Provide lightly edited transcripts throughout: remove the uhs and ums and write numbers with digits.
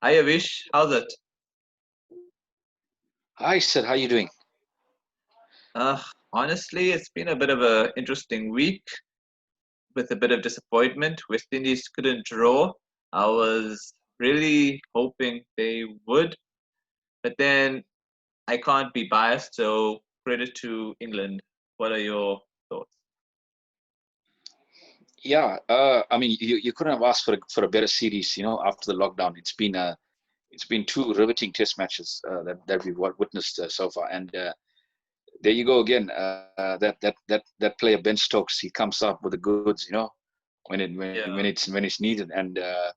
Hi Avish, how's it? Hi, Sid. How you doing? Honestly, it's been a bit of a interesting week with a bit of disappointment. West Indies couldn't draw. I was really hoping they would, but then I can't be biased, so credit to England. What are your thoughts? Yeah, I mean, you couldn't have asked for a better series, after the lockdown. It's been two riveting test matches that we've witnessed so far, and there you go again. That player Ben Stokes, he comes up with the goods, Yeah, when it's needed, and a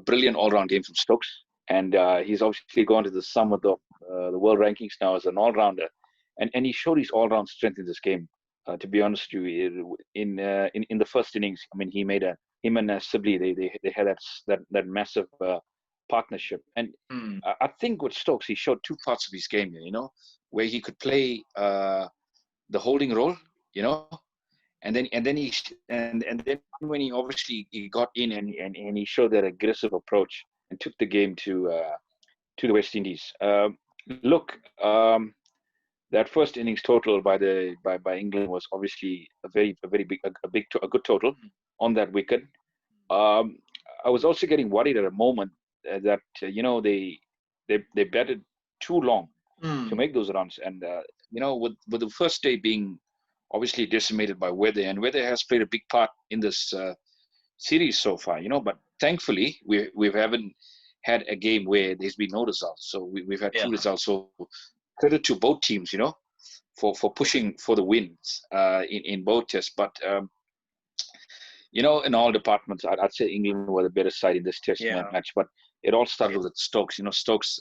brilliant all-round game from Stokes, and he's obviously gone to the summit of the world rankings now as an all-rounder, and he showed his all-round strength in this game. To be honest with you, in the first innings, I mean, him and Sibley, they had that massive partnership, and hmm. I think with Stokes, he showed two parts of his game here, where he could play the holding role, you know, and then when he obviously he got in and he showed that aggressive approach and took the game to the West Indies. Look, that first innings total by England was obviously a very big a good total on that wicket. Um, I was also getting worried at a moment that they batted too long to Hmm. make those runs. And with the first day being obviously decimated by weather, and weather has played a big part in this series so far. But thankfully we haven't had a game where there's been no results. So we've had Yeah, two results. So credit to both teams, for pushing for the wins in both tests. But in all departments, I'd say England were the better side in this test yeah, match. But it all started with Stokes. Stokes,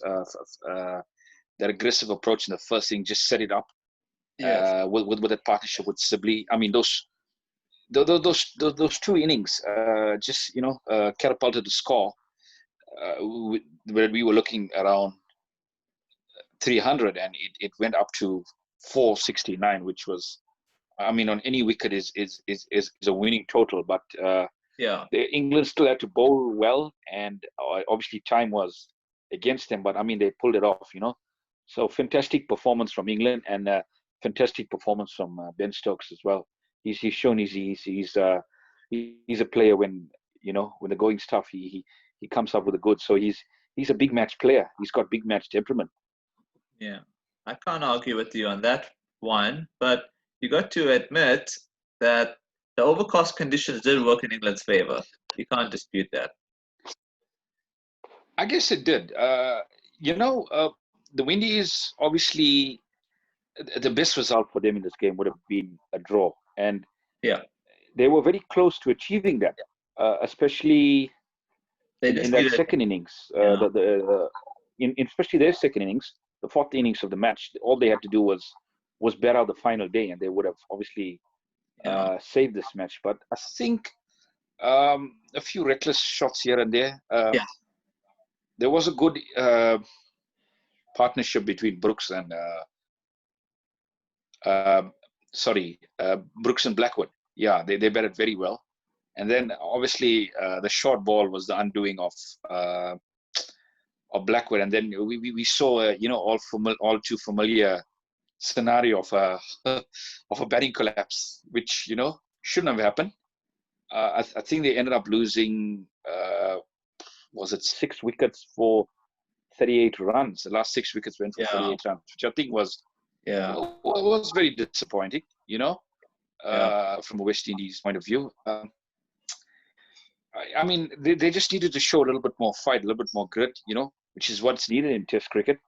that aggressive approach in the first thing just set it up yes, with that partnership with Sibley. I mean, those two innings just catapulted the score where we were looking around 300, and it went up to 469, which was, I mean, on any wicket is a winning total. But yeah. England still had to bowl well, and obviously time was against them. But I mean, they pulled it off. So fantastic performance from England, and fantastic performance from Ben Stokes as well. He's shown he's a player when the going's tough. He comes up with the goods. So he's a big match player. He's got big match temperament. Yeah, I can't argue with you on that one, but you got to admit that the overcast conditions did work in England's favor. You can't dispute that. I guess it did. The Windies obviously the best result for them in this game would have been a draw, and Yeah, they were very close to achieving that, especially they in just that needed, second innings. yeah, In especially their second innings, the fourth innings of the match, all they had to do was bet out the final day, and they would have obviously yeah, saved this match. But I think a few reckless shots here and there. yeah, There was a good partnership between Brooks and uh, Brooks and Blackwood. Yeah, they batted very well. And then obviously the short ball was the undoing of Blackwood. And then we saw all too familiar scenario of a of a batting collapse, which shouldn't have happened. I think they ended up losing. Was it 6 wickets for 38 runs? The last 6 wickets went for yeah, 38 runs, which I think yeah, was very disappointing. yeah, From a West Indies point of view. I mean, they just needed to show a little bit more fight, a little bit more grit, which is what's needed in Test cricket.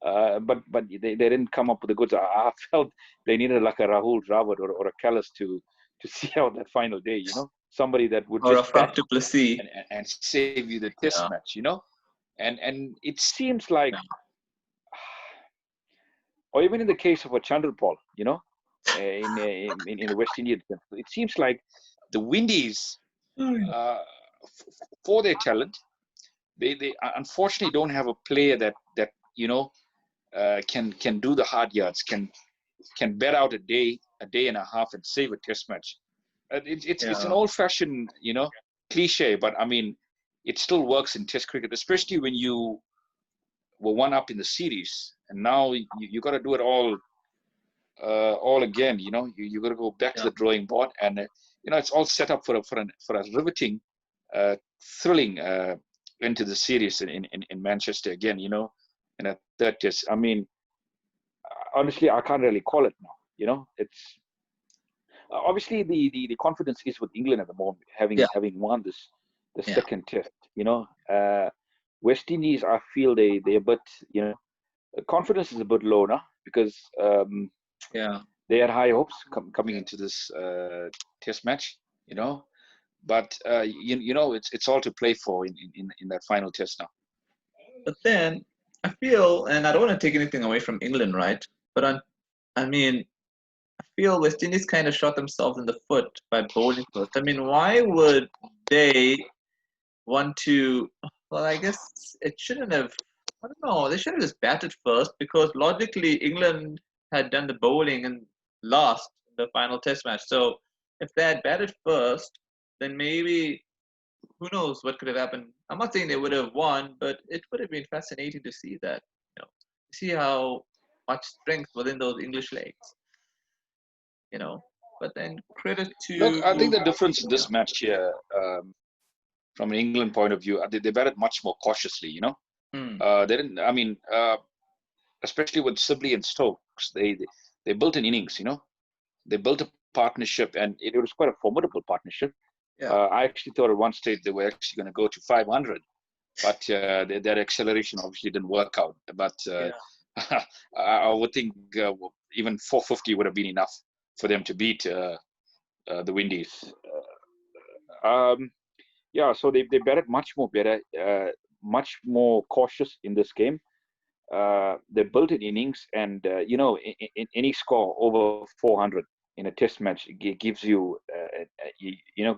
But they didn't come up with the goods. I felt they needed like a Rahul Dravid or a Callis to see out that final day. Somebody that would or a just bat Faf du Plessis. and save you the Test Yeah, match. And it seems like, yeah, or even in the case of a Chandrapal, in the West Indian, it seems like the Windies, uh, for their talent, they unfortunately don't have a player that can do the hard yards, can bet out a day and a half, and save a Test match. It's an yeah, old fashioned cliche, but I mean, it still works in Test cricket, especially when you were one up in the series, and now you got to do it all again. You got to go back to Yeah. the drawing board, and it's all set up for a riveting, thrilling into the series in Manchester again. In a third Test. I mean, honestly, I can't really call it now. It's obviously the confidence is with England at the moment, having Yeah. won the Yeah. second Test. West Indies, I feel they're a bit, confidence is a bit low now because Yeah. they had high hopes coming into this Test match. But it's all to play for in that final Test now. But then I feel, and I don't want to take anything away from England, right? But I mean, I feel West Indies kind of shot themselves in the foot by bowling first. I mean, why would they want to? Well, I guess it shouldn't have. I don't know. They should have just batted first because logically England had done the bowling and lost the final Test match. So if they had batted first, then maybe who knows what could have happened. I'm not saying they would have won, but it would have been fascinating to see that. See how much strength within those English legs. You know. But then credit Look, to I think the difference in yeah. this match here, from an England point of view, they batted much more cautiously. Hmm. They didn't. I mean, especially with Sibley and Stokes, they built an innings. They built a partnership, and it was quite a formidable partnership. Yeah. I actually thought at one stage they were actually going to go to 500, but that acceleration obviously didn't work out. But Yeah. I would think even 450 would have been enough for them to beat the Windies. Um, yeah, so they batted much more better, much more cautious in this game. They built an innings, and in any score over 400 in a Test match gives you,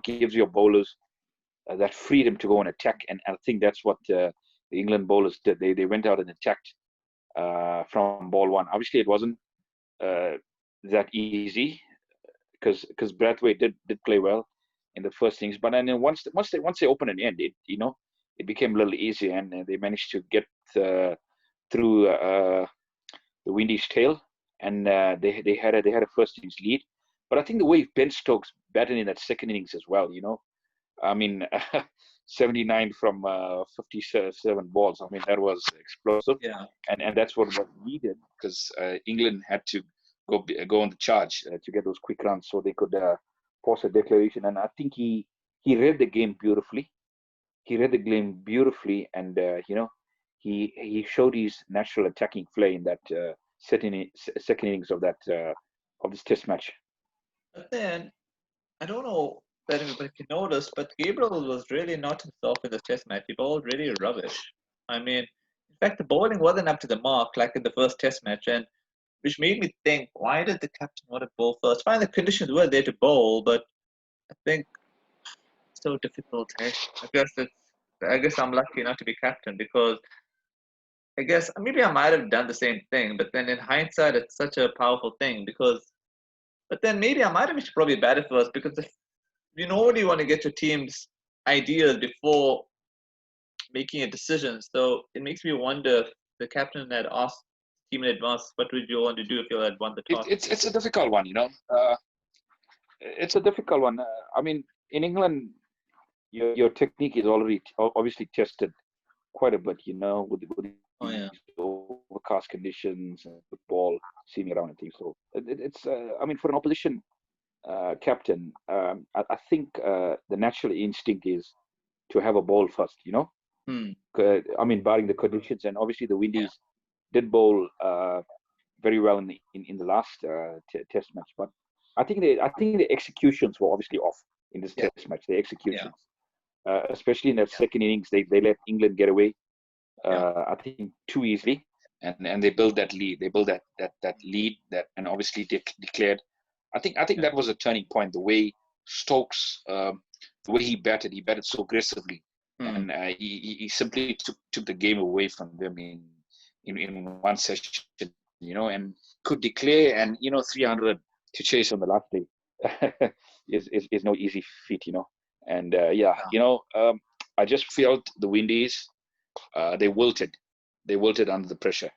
gives your bowlers that freedom to go and attack, and I think that's what the England bowlers did. They went out and attacked from ball one. Obviously, it wasn't uh, that easy because Brathwaite did play well in the first innings, but then once they opened and end, it became a little easier, and they managed to get through the Windies' tail, and they had a first innings lead. But I think the way Ben Stokes batted in that second innings as well, I mean, 79 from 57 balls. I mean, that was explosive, Yeah. and that's what was needed because England had to go on the charge to get those quick runs so they could force a declaration. And I think he read the game beautifully. He read the game beautifully, and he showed his natural attacking play in that second innings of that of this Test match. But then I don't know that if you noticed, but Gabriel was really not himself in the Test match. He bowled really rubbish. I mean, in fact, the bowling wasn't up to the mark like in the first Test match, and which made me think, why did the captain want to bowl first? Fine, the conditions were there to bowl, but I think it's so difficult. I guess I'm lucky not to be captain because I guess maybe I might have done the same thing, but then in hindsight, it's such a powerful thing because. But then maybe I might have probably batted first because if you normally want to get your team's ideas before making a decision. So it makes me wonder if the captain had asked the team in advance, what would you want to do if you had won the toss? It's a difficult one, it's a difficult one. I mean, in England, your technique is already obviously tested quite a bit, with Oh these yeah, overcast conditions and the ball seeming around and things. So it's, I mean, for an opposition captain, I think the natural instinct is to have a ball first, hmm. I mean, barring the conditions, and obviously the Yeah, Windies did bowl very well in the last Test match, but I think the executions were obviously off in this yeah, Test match. The yeah, executions, especially in that yeah, second innings, they let England get away. yeah, I think too easily, and they built that lead. They built that lead that, and obviously declared. I think yeah, that was a turning point. The way Stokes, the way he batted so aggressively, hmm. and he simply took the game away from them in one session, and could declare, and 300 to chase on the last day is no easy feat, and yeah, Yeah. I just felt the Windies, they wilted under the pressure.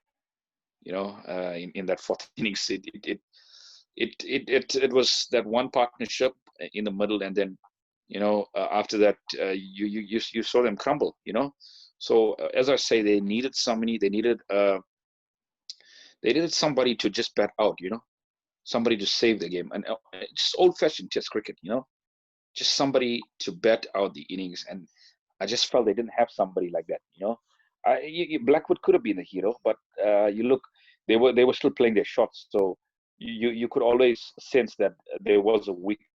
In that fourth innings, it was that one partnership in the middle, and then after that, you saw them crumble. So as I say, they needed somebody. They needed somebody to just bat out. Somebody to save the game, and just old-fashioned Test cricket. Just somebody to bat out the innings, and I just felt they didn't have somebody like that. Blackwood could have been the hero, but you look, they were still playing their shots, so you could always sense that there was a wicket.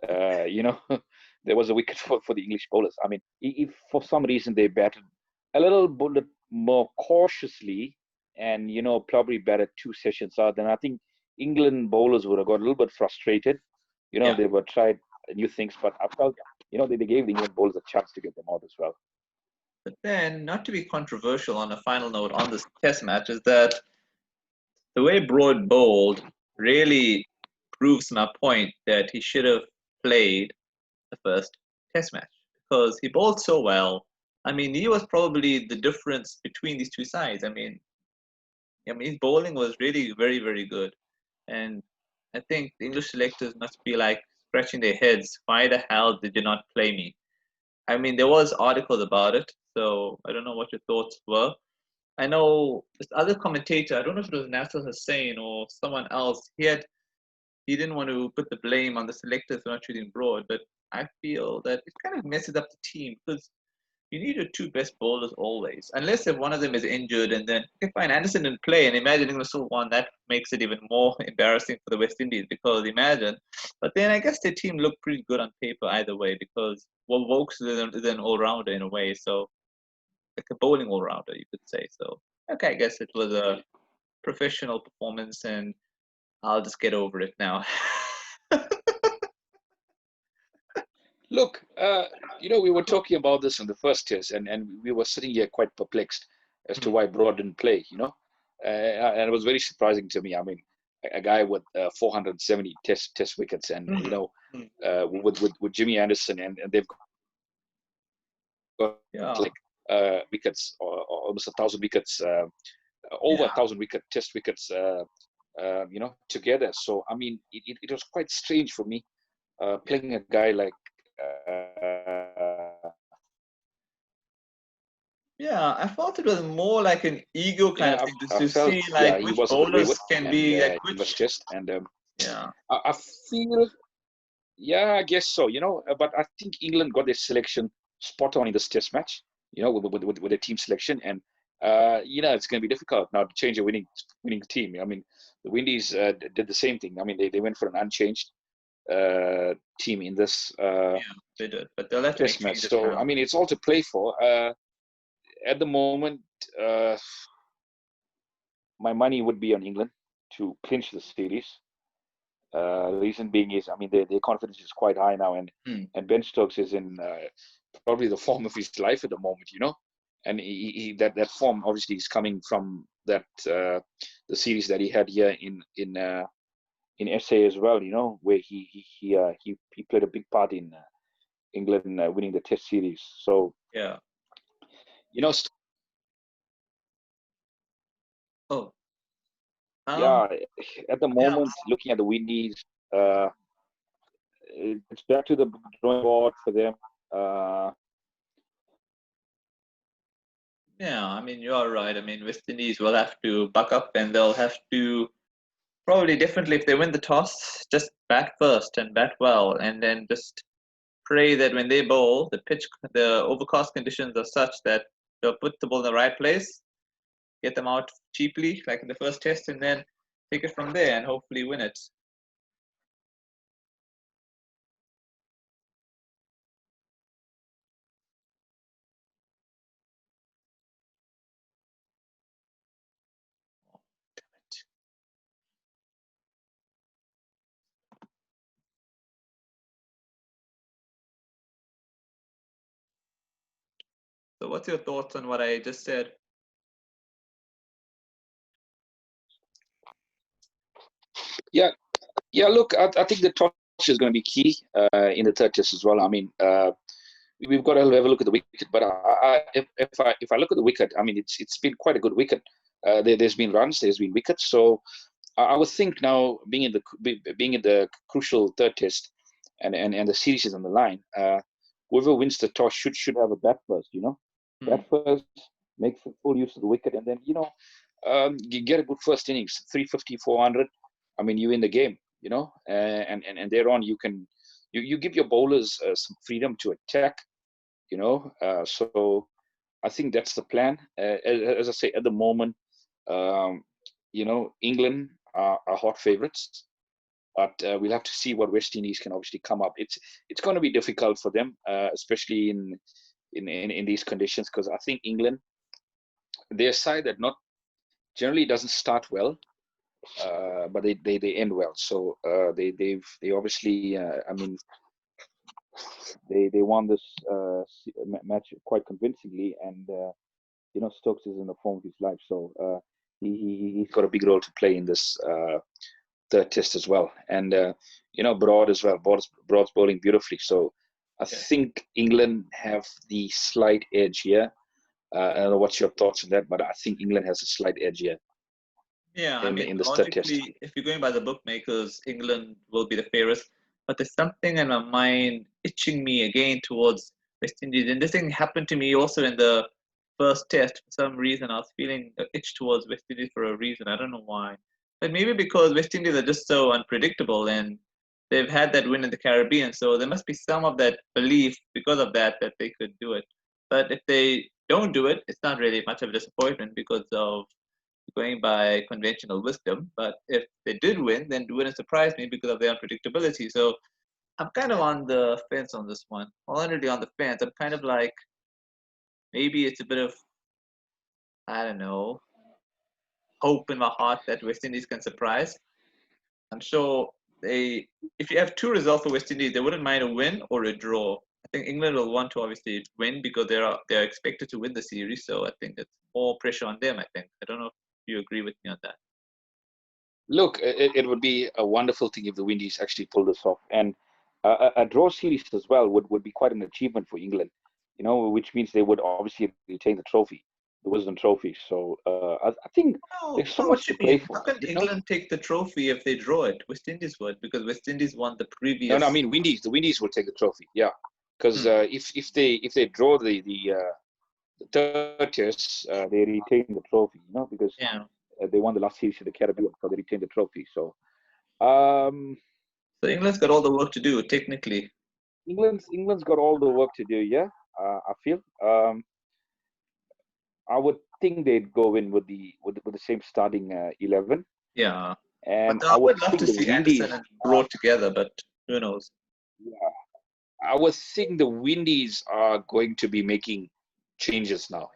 There was a wicket for the English bowlers. I mean, if for some reason they batted a little bit more cautiously, and probably batted 2 sessions out, then I think England bowlers would have got a little bit frustrated. They were tried new things, but I felt they gave the England bowlers a chance to get them out as well. But then, not to be controversial on a final note on this Test match, is that the way Broad bowled really proves my point that he should have played the first Test match, because he bowled so well. I mean, he was probably the difference between these two sides. I mean, his bowling was really very, very good, and I think the English selectors must be like scratching their heads. Why the hell did you not play me? I mean, there was articles about it, so I don't know what your thoughts were. I know this other commentator, I don't know if it was Nasser Hussain or someone else, he didn't want to put the blame on the selectors for not shooting Broad, but I feel that it kind of messes up the team, because you need your 2 best bowlers always, unless if one of them is injured, and then okay, fine, Anderson didn't play, and imagine England still won. That makes it even more embarrassing for the West Indies, because imagine. But then I guess their team looked pretty good on paper either way, because Vokes is an all-rounder in a way, so like a bowling all-rounder, you could say. So okay, I guess it was a professional performance, and I'll just get over it now. Look, we were talking about this in the first Test, and we were sitting here quite perplexed as to why Broad didn't play. And it was very surprising to me. I mean, a guy with 470 Test wickets, and with Jimmy Anderson, and they've got wickets, or almost 1,000 wickets, over 1,000 Test wickets, together. So I mean, it was quite strange for me playing a guy like. Yeah, I thought it was more like an ego kind of thing, just to see like which bowlers can be like which. I feel, I guess so. But I think England got their selection spot on in this Test match. With their team selection, and it's going to be difficult now to change a winning team. I mean, the Windies did the same thing. I mean, they went for an unchanged team in this they did, but they'll have to Test match. So now. I mean, it's all to play for. At the moment, my money would be on England to clinch the series. The reason being is, I mean, their confidence is quite high now, and Ben Stokes is in probably the form of his life at the moment, and that form obviously is coming from that the series that he had here in SA as well, where he played a big part in England winning the Test series. So yeah. At the moment, looking at the Windies, it's back to the drawing board for them. Yeah, I mean, you're right. I mean, West Indies will have to buck up, and they'll have to probably definitely, if they win the toss, just bat first and bat well, and then just pray that when they bowl, the overcast conditions are such that they'll put the ball in the right place, get them out cheaply, like in the first Test, and then take it from there and hopefully win it. So what's your thoughts on what I just said? Yeah, look, I think the toss is going to be key in the third Test as well. I mean, we've got to have a look at the wicket. But if I look at the wicket, I mean, it's been quite a good wicket. There's been runs, there's been wickets. So I would think now, being in the crucial third test, and the series is on the line, whoever wins the toss should have a bat first. Bat first, make full use of the wicket, and then you get a good first innings, 350, 400. I mean, you win the game. And thereon you give your bowlers some freedom to attack. So I think that's the plan. As I say, at the moment, England are hot favorites, but we'll have to see what West Indies can obviously come up. It's going to be difficult for them, especially in these conditions, because I think England, they're a side that not generally doesn't start well, but they end well. So they obviously, I mean, they won this match quite convincingly, and Stokes is in the form of his life, so he's got a big role to play in this third test as well. And Broad as well. Broad's bowling beautifully, so I think England have the slight edge here. I don't know what's your thoughts on that, but I think England has a slight edge here. Yeah, I mean, logically, if you're going by the bookmakers, England will be the favorites. But there's something in my mind itching me again towards West Indies. And this thing happened to me also in the first test. For some reason, I was feeling an itch towards West Indies for a reason. I don't know why. But maybe because West Indies are just so unpredictable and they've had that win in the Caribbean. So there must be some of that belief because of that they could do it. But if they don't do it, it's not really much of a disappointment because of going by conventional wisdom. But if they did win, then it wouldn't surprise me because of their unpredictability. So I'm kind of on the fence on this one. Already on the fence. I'm kind of like, maybe it's a bit of, I don't know, hope in my heart that West Indies can surprise. I'm sure if you have two results for West Indies, they wouldn't mind a win or a draw. I think England will want to obviously win because they're expected to win the series. So I think it's more pressure on them. I think. I don't know if you agree with me on that. Look, it would be a wonderful thing if the Windies actually pull this off, and a draw series as well would be quite an achievement for England. Which means they would obviously retain the trophy, the Wisdom Trophy. So I think there's so much to play for. How can England take the trophy if they draw it? West Indies would, because West Indies won the previous. No, I mean Windies. The Windies will take the trophy. Yeah, because if they draw the third test, they retain the trophy. Because they won the last series of the Caribbean, so they retain the trophy. So, so England's got all the work to do technically. England's got all the work to do. Yeah, I feel. I would think they'd go in with the same starting 11. Yeah, and but I would love to see Anderson and Broad together, but who knows? Yeah, I would think the Windies are going to be making changes now.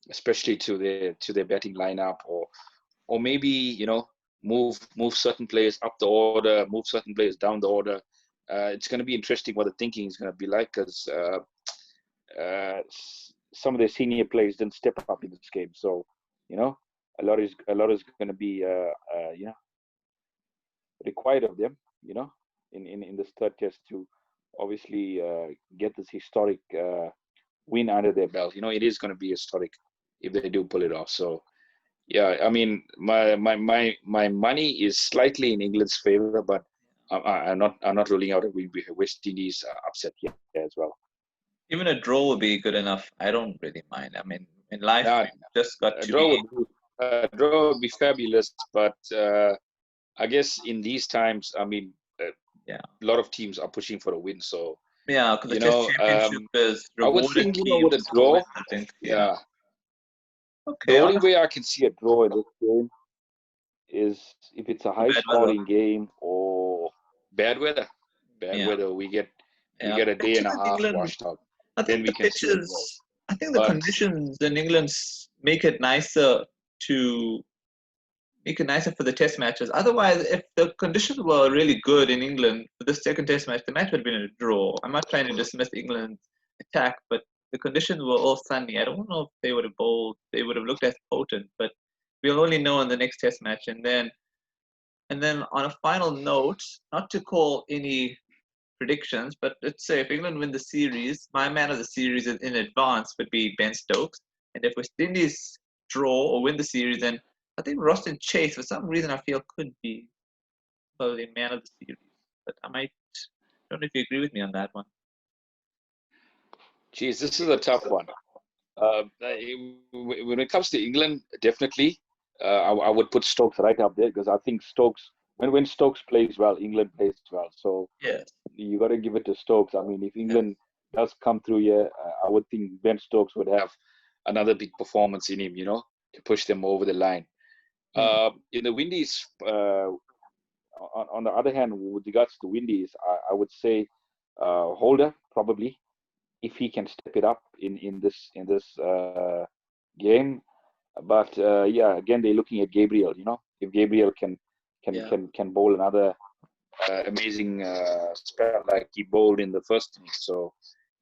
Especially to their batting lineup, or maybe move certain players up the order, move certain players down the order. It's going to be interesting what the thinking is going to be like, because some of their senior players didn't step up in this game. So a lot is going to be required of them. In this third test to obviously get this historic win under their belt. It is going to be historic if they do pull it off. So, yeah, I mean, my money is slightly in England's favor, but I'm not ruling out a West Indies upset yet as well. Even a draw would be good enough. I don't really mind. I mean, in life, just got to be. A draw would be fabulous, but I guess in these times, I mean, a lot of teams are pushing for a win. So yeah, because the Test Championship is rewarded. I would think with a draw. I think. Yeah. Okay. The only way I can see a draw in this game is if it's a high-scoring game or bad weather. Bad weather, we get a day and a half washed out. I think the pitches. I think the conditions in England make it nicer for the test matches. Otherwise, if the conditions were really good in England for the second test match, the match would have been a draw. I'm not trying to dismiss England's attack, but the conditions were all sunny. I don't know if they would have bowled, they would have looked as potent, but we'll only know in the next test match. And then on a final note, not to call any predictions, but let's say if England win the series, my man of the series in advance would be Ben Stokes. And if West Indies draw or win the series, then I think Roston Chase, for some reason, I feel could be probably man of the series. But don't know if you agree with me on that one. Geez, this is a tough one. When it comes to England, definitely, I would put Stokes right up there because I think Stokes, when Stokes plays well, England plays well. So yes, you got to give it to Stokes. I mean, if England does come through here, I would think Ben Stokes would have another big performance in him, to push them over the line. In the Windies, on the other hand, with regards to Windies, I would say Holder probably, if he can step it up in this game. But yeah, again, they're looking at Gabriel. If Gabriel can bowl another amazing spell like he bowled in the first inning. So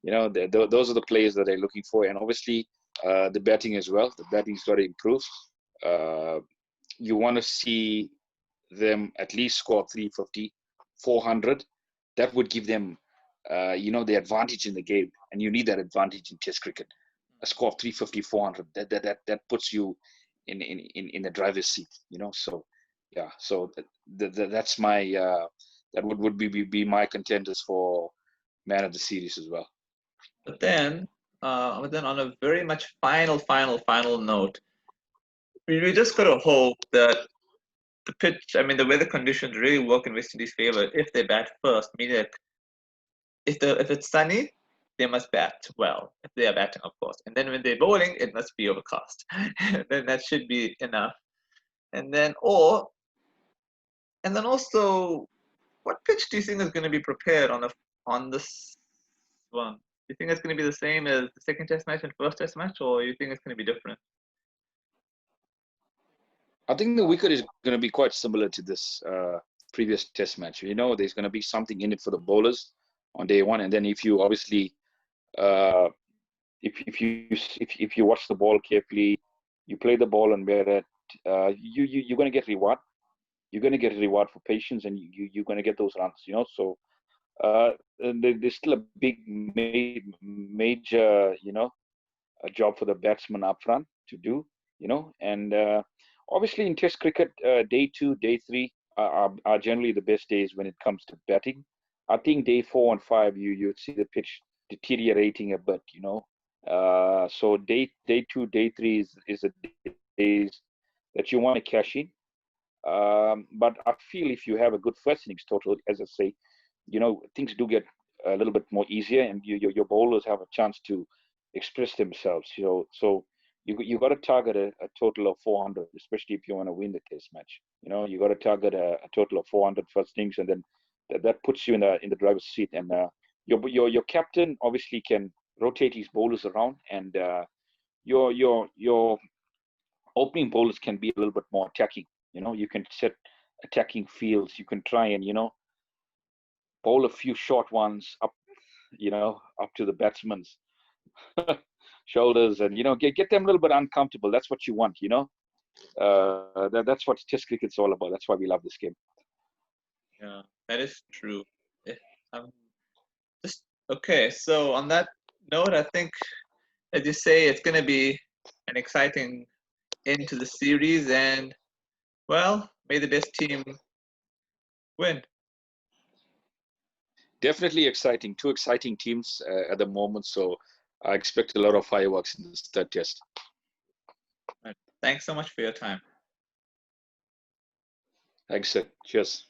those are the players that they're looking for, and obviously the batting as well. The batting's got to improve. You want to see them at least score 350, 400. That would give them the advantage in the game, and you need that advantage in Test cricket. A score of 350, 400, that puts you in the driver's seat. So yeah, so that's my that would be my contenders for man of the series as well. But then on a very much final note, we just gotta hope that the pitch, I mean, the weather conditions really work in West Indies' favor if they bat first. Meaning that if it's sunny, they must bat well. If they are batting, of course, and then when they're bowling, it must be overcast. Then that should be enough. And then also, what pitch do you think is going to be prepared on this one? Do you think it's going to be the same as the second Test match and first Test match, or you think it's going to be different? I think the wicket is going to be quite similar to this previous Test match. There's going to be something in it for the bowlers on day one, and then if you obviously if you watch the ball carefully, you play the ball and where that you're going to get reward. You're going to get a reward for patience, and you're going to get those runs. So there's still a big major a job for the batsman up front to do. And obviously in Test cricket, day 2, day 3 are generally the best days when it comes to batting. I think day 4 and 5 you'd see the pitch deteriorating a bit. So day 2, day 3 is the days that you want to cash in. But I feel if you have a good first innings total, as I say, things do get a little bit more easier, and your bowlers have a chance to express themselves. So you got to target a total of 400, especially if you want to win the Test match. You got to target a total of 400 first innings, and then that puts you in the driver's seat. And your captain obviously can rotate his bowlers around, and your opening bowlers can be a little bit more attacking. You can set attacking fields. You can try and bowl a few short ones up to the batsman's shoulders, and get them a little bit uncomfortable. That's what you want. That's what Test cricket's all about. That's why we love this game. Yeah, that is true. Just okay. So on that note, I think, as you say, it's going to be an exciting end to the series, and well, may the best team win. Definitely exciting. 2 exciting teams at the moment, so I expect a lot of fireworks in this third Test. Right. Thanks so much for your time. Thanks, sir. Cheers.